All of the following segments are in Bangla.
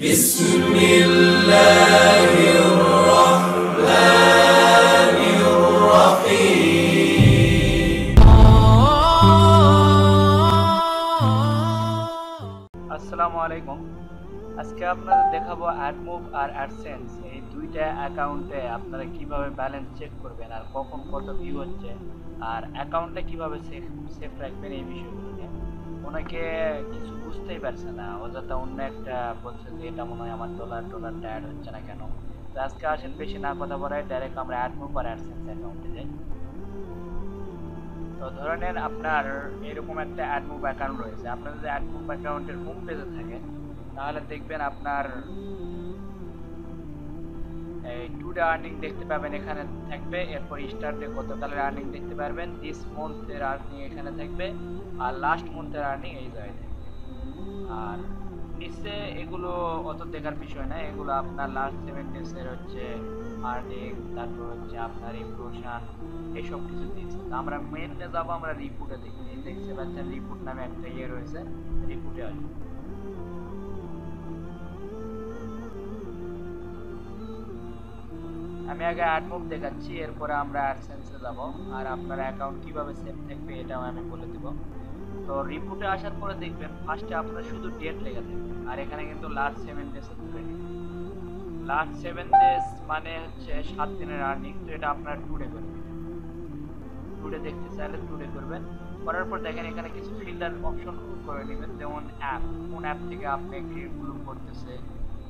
بسم الله الرحمن الرحيم আসসালামু আলাইকুম। আজকে আপনাদের দেখাবো অ্যাডমুভ আর অ্যাডসেন্স এই দুইটা অ্যাকাউন্টে আপনারা কিভাবে ব্যালেন্স চেক করবেন আর কখন কত ভিউ হচ্ছে আর অ্যাকাউন্টে কিভাবে সেফ রাখবেন এই বিষয়গুলো নিয়ে। অনেকে কিছু বুঝতেই পারছে না, অযথা অন্য একটা বলছে যে এটা মনে হয় আমার ডলারটা অ্যাড হচ্ছে না কেন। তো আজকে আসেন বেশি না কথা বলায় ডাইরেক্ট আমরা অ্যাডমুভ আর অ্যাডসেন্স অ্যাকাউন্টে যাই। তো ধরে নেন আপনার এরকম একটা অ্যাডমুভ অ্যাকাউন্ট রয়েছে। আপনার যদি অ্যাডমুভ অ্যাকাউন্টের হোম পেজে থাকে তাহলে দেখবেন আপনার এই টুডে আর্নিং দেখতে পাবেন, এখানে থাকবে। এরপর স্টার্টে গতকালের আর্নিং দেখতে পারবেন, দিস মান্থের আর্নিং এখানে থাকবে, আর লাস্ট মান্থের আর্নিং এই জায়গায় থাকবে। আর নিচে এগুলো অত দেখার বিষয় না, এগুলো আপনার লাস্ট 7 ডেজের হচ্ছে আর্নিং, তারপর হচ্ছে আপনার ইমপ্রেশন, এইসব কিছু দিচ্ছে। আমরা মেইনে যাবো, আমরা রিপোর্টে দেখি। এই দেখতে পাচ্ছেন রিপোর্ট নামে একটা ইয়ে রয়েছে, রিপোর্টে আসবে। আমি আগে অ্যাডমুভ দেখাচ্ছি, এরপরে আমরা অ্যাডসেন্সে যাব আর আপনার অ্যাকাউন্ট কিভাবে সেভ থাকবে এটাও আমি বলে দেব। তো রিপোর্টে আসার পরে দেখবেন ফার্স্টে আপনার শুধু ডেট লেখা থাকবে, আর এখানে কিন্তু লাস্ট 7 ডেজ ধরে নিন। লাস্ট 7 ডেজ মানে হচ্ছে 7 দিনের আর্নিং। তো এটা আপনার টুডে করবেন, টুডে দেখতে চাইলে টুডে করবেন। করার পর দেখেন এখানে কিছু ফিল্টার অপশন করে নেবেন, যেমন অ্যাপ, কোন অ্যাপ থেকে আপনি ক্লিপগুলো করতেছে,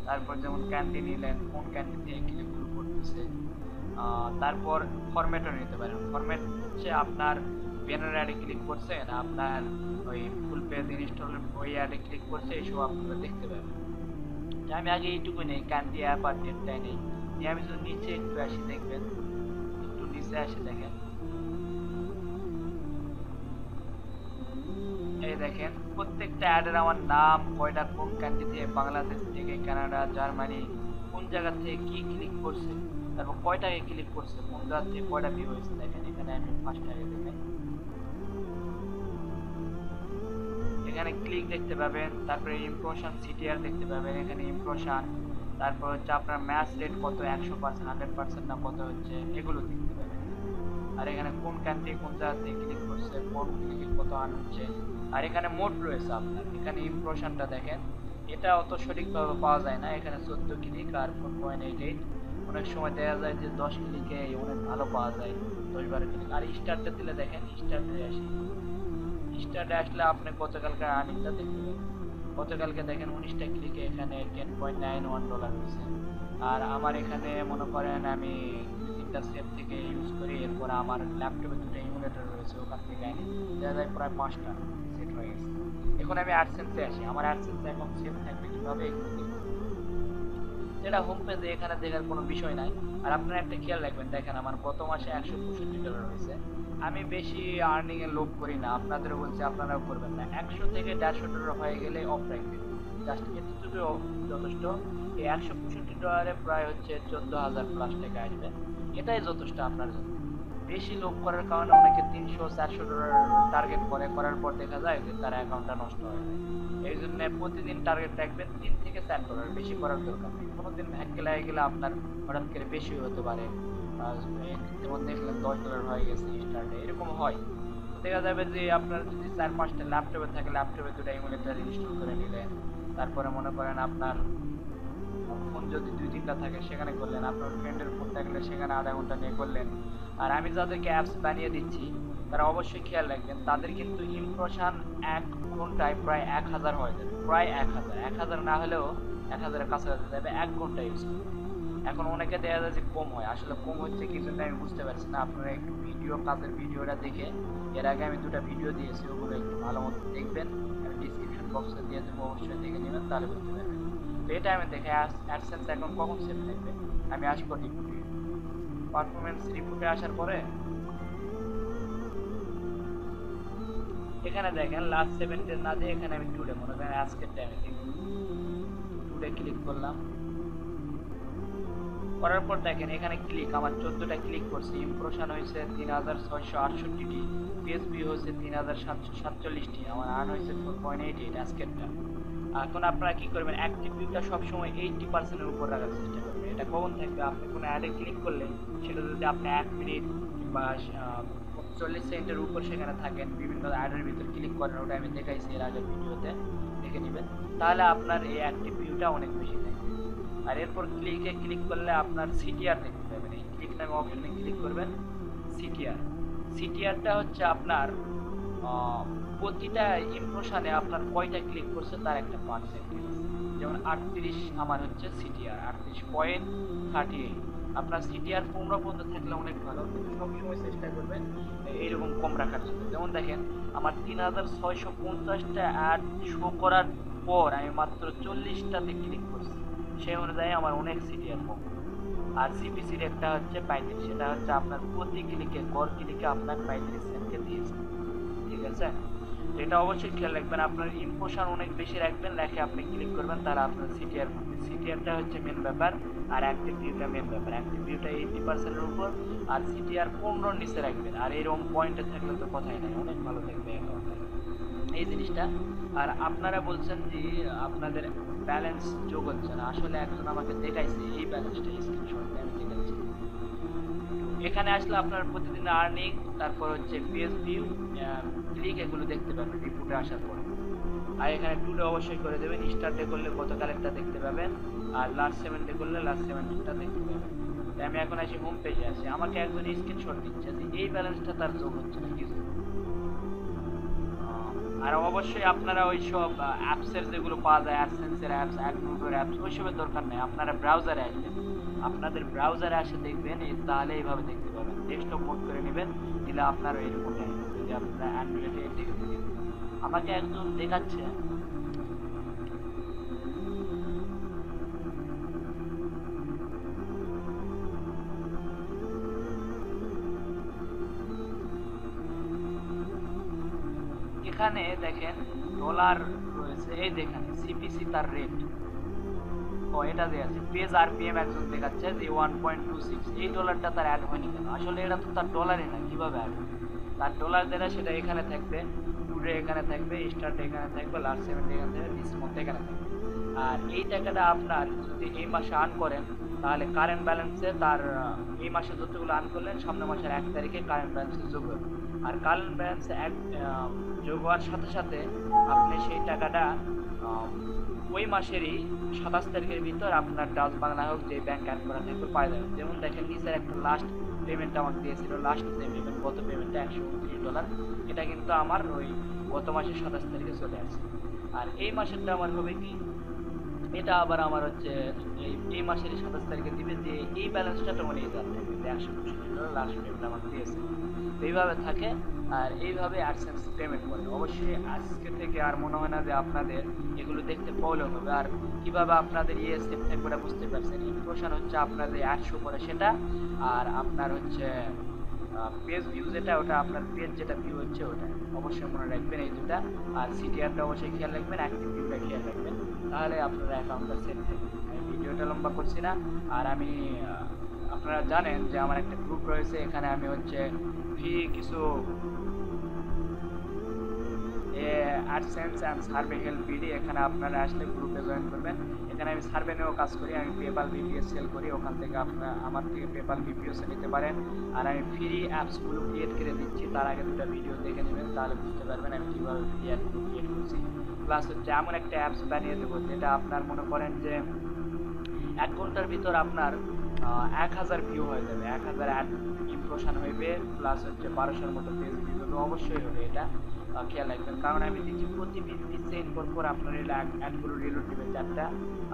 তারপর যেমন ক্যান্ডি নিলেন, কোন ক্যান্ডি থেকে ক্লিপগুলো করতেছে। তারপর ফরম্যাটও নিতে পারেন। ফরম্যাট হচ্ছে আপনার ব্যানার অ্যাডে ক্লিক করছেন, আপনার ওই ফুল পেজ ইনস্টল ওই অ্যাডে ক্লিক করছে, এইসব আপনারা দেখতে পাবেন। আমি আগে এইটুকু নেই, ক্যান্ডি অ্যাপ আর ডেটটাই নেই। আমি যদি নিচে একটু আসি দেখবেন, একটু নিচে আসে দেখেন, এই দেখেন প্রত্যেকটা অ্যাডের আমার নাম, কয়টা কোন কান্ট্রি থেকে, বাংলাদেশ থেকে, কানাডা, জার্মানি, কোন জায়গা থেকে কি ক্লিক করছে, তারপর কয়টাকে ক্লিক করছে, কোন জায়গা থেকে কয়টা ভিউ হয়েছে। দেখেন এখানে আমি ফার্স্ট আগে দেখেন, এখানে ক্লিক দেখতে পাবেন, তারপরে ইমপ্রেশন সিটিআর দেখতে পাবেন, এখানে ইমপ্রেশন, তারপর হচ্ছে আপনার ম্যাচ রেট কত, 100%, 100% না কত হচ্ছে, এগুলো দেখতে পাবেন। আর এখানে কোন কান্ট্রি কোন জায়গা থেকে ক্লিক করছে, কোন ক্লিকে কত আর্ন হচ্ছে। আর এখানে মোড রয়েছে আপনার, এখানে ইমপ্রেশনটা দেখেন, এটা অত সঠিকভাবে পাওয়া যায় না। এখানে 14 ক্লিক আর 4.88, অনেক সময় দেখা যায় যে 10 ক্লিকে অনেক ভালো পাওয়া যায়, 10-12 ক্লিক। আর স্টার্টে দিলে দেখেন, স্টার্টে আসি, স্টার্টে আসলে আপনি গতকালকার আর্নিংটা দেখতে পাবেন। গতকালকে দেখেন 19টা ক্লিকে এখানে $10.91 হয়েছে। আর আমার এখানে মনে করেন আমি 2-3টা সেট থেকে ইউজ করি, এরপর আমার ল্যাপটপে 2টা ইমুলেটর রয়েছে, ওখান থেকে আনি, দেখা যায় প্রায় 5টা সেট হয়ে গেছে। এখন আমি অ্যাডসেন্সে আসি, আমার অ্যাডসেন্সে এখন সেভ থাকবে কীভাবে এগুলো দেখব। যেটা হোম পেজে এখানে দেখার কোনো বিষয় নাই। আর আপনারা একটা খেয়াল রাখবেন, দেখেন আমার গত মাসে $165 হয়েছে। আমি বেশি আর্নিং এর লোভ করি না, আপনাদেরও বলছি আপনারাও করবেন না। 100 থেকে $150 হয়ে গেলে অফ রাখবেন, জাস্ট এতটুকু যথেষ্ট। এই $165 প্রায় হচ্ছে 14,000+ টাকা আসবে, এটাই যথেষ্ট আপনার জন্য। বেশি লোভ করার কারণে অনেকে $300-400 টার্গেট করার পর দেখা যায় যে তার অ্যাকাউন্টটা নষ্ট হয়ে যায়। এই জন্য প্রতিদিন টার্গেট রাখবেন $3 থেকে $4, বেশি করার দরকার নেই। কোনোদিন ভাগ্যে লাগে গেলে আপনার হঠাৎ করে বেশি হতে পারে, যেমন দেখলেন $10 হয়ে গেছে স্টার্টে, এরকম হয়। তো দেখা যাবে যে আপনার যদি 4-5টা ল্যাপটপে থাকে, ল্যাপটপে 2টা ইমুলেটর ইনস্টল করে নিলেন, তারপরে মনে করেন আপনার ফোন যদি 2-3টা থাকে সেখানে করলেন, আপনার ফ্রেন্ডের ফোন থাকলে সেখানে আধা ঘন্টা নিয়ে করলেন। আর আমি যাদেরকে অ্যাপস বানিয়ে দিচ্ছি তারা অবশ্যই খেয়াল রাখবেন, তাদের কিন্তু ইমপ্রেশন 1 ঘন্টায় প্রায় 1000 হয়ে যাবে, প্রায় 1000 না হলেও 1000-এর কাছাকাছি যাবে 1 ঘন্টা ইউজ করবে। এখন অনেকে দেখা যায় যে কম হয়, আসলে কম হচ্ছে কি জন্য আমি বুঝতে পারছি না। আপনারা একটু কাজের ভিডিওটা দেখে, এর আগে আমি 2টা ভিডিও দিয়েছি, ওগুলো একটু ভালো মতো দেখবেন, আমি ডিসক্রিপশন বক্সে দিয়ে দেবো, অবশ্যই দেখে নেবেন, তাহলে বুঝতে পারবেন। তো এটা আমি দেখে অ্যাডসেন্স এখন কখন সেভ থাকবে। আমি আসবো রিপোর্টে, পারফরমেন্স রিপোর্টে আসার পরে এখানে দেখেন লাস্ট 7 ডেজ না দিয়ে এখানে আমি টুডে, মনে করেন আজকের টাইমে দেখব, টুডে ক্লিক করলাম। করার পর দেখেন এখানে ক্লিক, আমার 14টা ক্লিক করছি, ইমপ্রেশন হয়েছে 3668টি, পেজ ভিউ হয়েছে 3747টি, আমার আর্ন হয়েছে 4.88 আজকেরটা। এখন আপনারা কি করবেন, অ্যাক্টিভ ভিউটা সবসময় 80%-এর উপর রাখার চেষ্টা করবেন। এটা কখন থাকবে, আপনি কোনো অ্যাডে ক্লিক করলে সেটা যদি আপনি 1 মিনিট কিংবা 40 সেকেন্ডের উপর সেখানে থাকেন, বিভিন্ন অ্যাডের ভিতর ক্লিক করেন, ওটা আমি দেখাইছি এর আগের ভিডিওতে, দেখে নেবেন, তাহলে আপনার এই অ্যাক্টিভ ভিউটা অনেক বেশি থাকবে। আর এরপর ক্লিক করলে আপনার সিটিআর দেখতে পাবেন। এই ক্লিক নামে অপশনে ক্লিক করবেন, সিটিআরটা হচ্ছে আপনার প্রতিটা ইমপ্রেশনে আপনার কয়টা ক্লিক করছে তার একটা পার্সেন্টেজ। যেমন 38 আমার হচ্ছে সিটিআর 38.38। আপনার সিটিআর 15 পর্যন্ত থাকলে অনেক ভালো, কিন্তু সবসময় চেষ্টা করবেন এইরকম কম রাখার জন্য। যেমন দেখেন আমার 3650টা অ্যাড শো করার পর আমি মাত্র 40টাতে ক্লিক করছি, সেই অনুযায়ী আমার অনেক সিটিআর কম। আর সিপিসি রেটটা হচ্ছে 35, সেটা হচ্ছে আপনার প্রতি ক্লিকে গড় ক্লিকে আপনার 35 সেন্টকে দিয়েছে, ঠিক আছে? এটা অবশ্যই খেয়াল রাখবেন, আপনার ইমপ্রেশন অনেক বেশি রাখবেন, রেখে আপনি ক্লিক করবেন, তাহলে আপনার সিটিআর হবে। সিটিআরটা হচ্ছে মেন ব্যাপার, আর অ্যাক্টিভ ভিউটা মেন ব্যাপার। অ্যাক্টিভ ভিউটা 80%-এর উপর আর সিটিআর 15-র নিচে রাখবেন। আর এরকম পয়েন্টে থাকলে তো কথাই নাই, অনেক ভালো থাকবে অ্যাকাউন্টটা, এই জিনিসটা। আর আপনারা বলছেন যে আপনাদের ব্যালেন্স যোগ হচ্ছে না, আসলে একজন আমাকে দেখাইছে এই ব্যালেন্সটা, স্ক্রিনশট আমি দেখাচ্ছি। এখানে আসলে আপনার প্রতিদিন আর্নিং, তারপর হচ্ছে পেজ ভিউ, ক্লিক, এগুলো দেখতে পাবেন রিপোর্টে আসার পর। আর এখানে টুডে অবশ্যই করে দেবেন, স্টার্ট ডে করলে গতকালেরটা দেখতে পাবেন, আর লাস্ট 7 ডে করলে লাস্ট 7 ডেটা দেখতে পাবেন। তাই আমি এখন আসি হোম পেজে আসি, আমাকে একজন স্ক্রিনশট দিচ্ছে যে এই ব্যালেন্সটা তার যোগ হচ্ছে না কিছু। আর অবশ্যই আপনারা ওই সব অ্যাপসের যেগুলো পাওয়া যায়, অ্যাডসেন্সের অ্যাপস, অ্যাডগ্রুপের অ্যাপস, ওইসবের দরকার নেই, আপনারা ব্রাউজারে আসবেন। আপনাদের ব্রাউজারে আসে দেখবেন, তাহলে এইভাবে দেখতে পাবেন। ডেস্কটপ মোড করে নেবেন, দিলে আপনার এইরকম যদি আপনারা অ্যান্ড্রয়েডে দেখে নেবেন। আমাকে একজন দেখাচ্ছে এখানে দেখেন ডলার রয়েছে, এই দেখেন সিপিসি তার রেট, ও এটা দেয়া আছে। পেজ আরপিএম একজন দেখাচ্ছে যে 1.26, এই ডলারটা তার অ্যাড হয়নি কেন? আসলে এটা তো তার ডলারই না, কিভাবে অ্যাড হবে? তার ডলার যেটা সেটা এখানে থাকবে, টুডে এখানে থাকবে, স্টার্ট এখানে থাকবে, লাস্ট 7 ডে এখানে থাকবে, দিস মান্থ এখানে থাকবে। আর এই টাকাটা আপনার যদি এই মাসে আর্ন করেন, তাহলে কারেন্ট ব্যালেন্সে তার এই মাসে যতগুলো আর্ন করলেন সামনের মাসের 1 তারিখে কারেন্ট ব্যালেন্সে যোগ হবে। আর কারেন্ট ব্যালেন্সে যোগ হওয়ার সাথে সাথে আপনি সেই টাকাটা ওই মাসেরই 27 তারিখের ভিতর আপনার ডাচ বাংলা হোক যে ব্যাংক অ্যাড করা থাকবে পাই যাবেন। যেমন দেখেন নিচের একটা লাস্ট পেমেন্ট আমাকে দিয়েছিল, লাস্ট যে পেমেন্ট, গত পেমেন্টটা $129, এটা কিন্তু আমার ওই গত মাসের 27 তারিখে চলে আসছে। আর এই মাসেরটা আমার হবে কি, এটা আবার আমার হচ্ছে এই মাসের 27 তারিখে দিবে, যে এই ব্যালেন্সটা তো মনে যাচ্ছে $165 লাস্ট পেমেন্ট আমার দিয়েছে। এইভাবে থাকে, আর এইভাবে অ্যাডসেন্স পেমেন্ট করে। অবশ্যই আজকে থেকে আর মনে হয় না যে আপনাদের এগুলো দেখতে প্রবলেম হবে। আর কিভাবে আপনাদের সেভ থাকবে বুঝতে পারছেন। ইমপ্রেশন হচ্ছে আপনাদের 100 করে সেটা, আর আপনার হচ্ছে পেজ ভিউ যেটা, ওটা আপনার পেজ যেটা ভিউ হচ্ছে ওটা অবশ্যই মনে রাখবেন এই দুটা। আর সিটিআরটা অবশ্যই খেয়াল রাখবেন, অ্যাক্টিভ ভিউটা খেয়াল রাখবেন, তাহলে আপনার অ্যাকাউন্টটা সেভ থাকবে। আমি ভিডিওটা লম্বা করছি না। আর আমি আপনারা জানেন যে আমার একটা গ্রুপ রয়েছে, এখানে আমি হচ্ছে ফ্রি কিছু AdSense and survey help BD, এখানে আপনারা আসলে গ্রুপে জয়েন করবেন। এখানে আমি সার্ভে নিয়েও কাজ করি, আমি পেপাল ভিপিএস সেল করি, ওখান থেকে আপনারা আমার থেকে পেপাল ভিপিএসে নিতে পারেন। আর আমি ফ্রি অ্যাপসগুলো ক্রিয়েট করে দিচ্ছি, তার আগে দুটো ভিডিও দেখে নেবেন, তাহলে বুঝতে পারবেন আমি কীভাবে ফ্রি অ্যাপগুলো ক্রিয়েট করছি। প্লাস হচ্ছে এমন একটা অ্যাপস বানিয়ে দেবো যেটা আপনার মনে করেন যে 1 ঘন্টার ভিতর আপনার 1000 ভিউ হয়ে যাবে, 1000 অ্যাড ইমপ্রেশন হইবে, প্লাস হচ্ছে 1200-এর মতো পেজ ভিউ হবে। অবশ্যই হবে, এটা খেয়াল রাখবেন, কারণ আমি দেখছি প্রতি 20 সেকেন্ড পর আপনার এই অ্যাডগুলো রিলোড দিবে 4টা,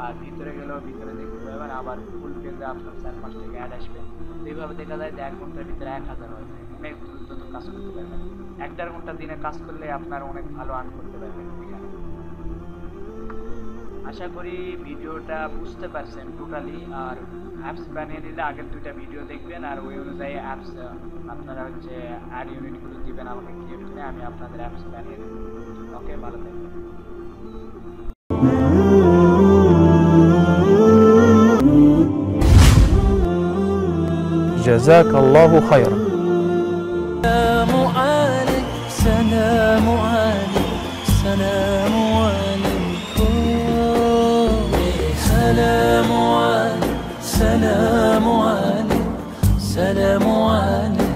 আর ভিতরে গেলেও ভিতরে দেখতে পাবেন, আবার ফুল পেজে আপনার 4-5টা অ্যাড আসবে। এইভাবে দেখা যায় যে 1 ঘন্টার ভিতরে 1000 হয়ে যায়, অনেক দ্রুত কাজ করতে পারবেন। 1-1.5 ঘন্টা দিনে কাজ করলে আপনার অনেক ভালো আর্ন করতে পারবেন এখানে। আশা করি ভিডিওটা বুঝতে পারছেন টোটালি। আর অ্যাপস বানিয়ে নিলে আগের 2টা ভিডিও দেখবেন, আর ওই অনুযায়ী অ্যাপস আপনারা হচ্ছে অ্যাড ইউনিটগুলো দিবেন আমাকে ক্রিয়েট করে, আমি আপনাদের অ্যাপস বানিয়ে দেবো। ওকে, ভালো থাকবেন। جزاك الله خيرا. سلام عليك سلام عليك سلام عليكم. سلام عليك سلام عليك سلام عليك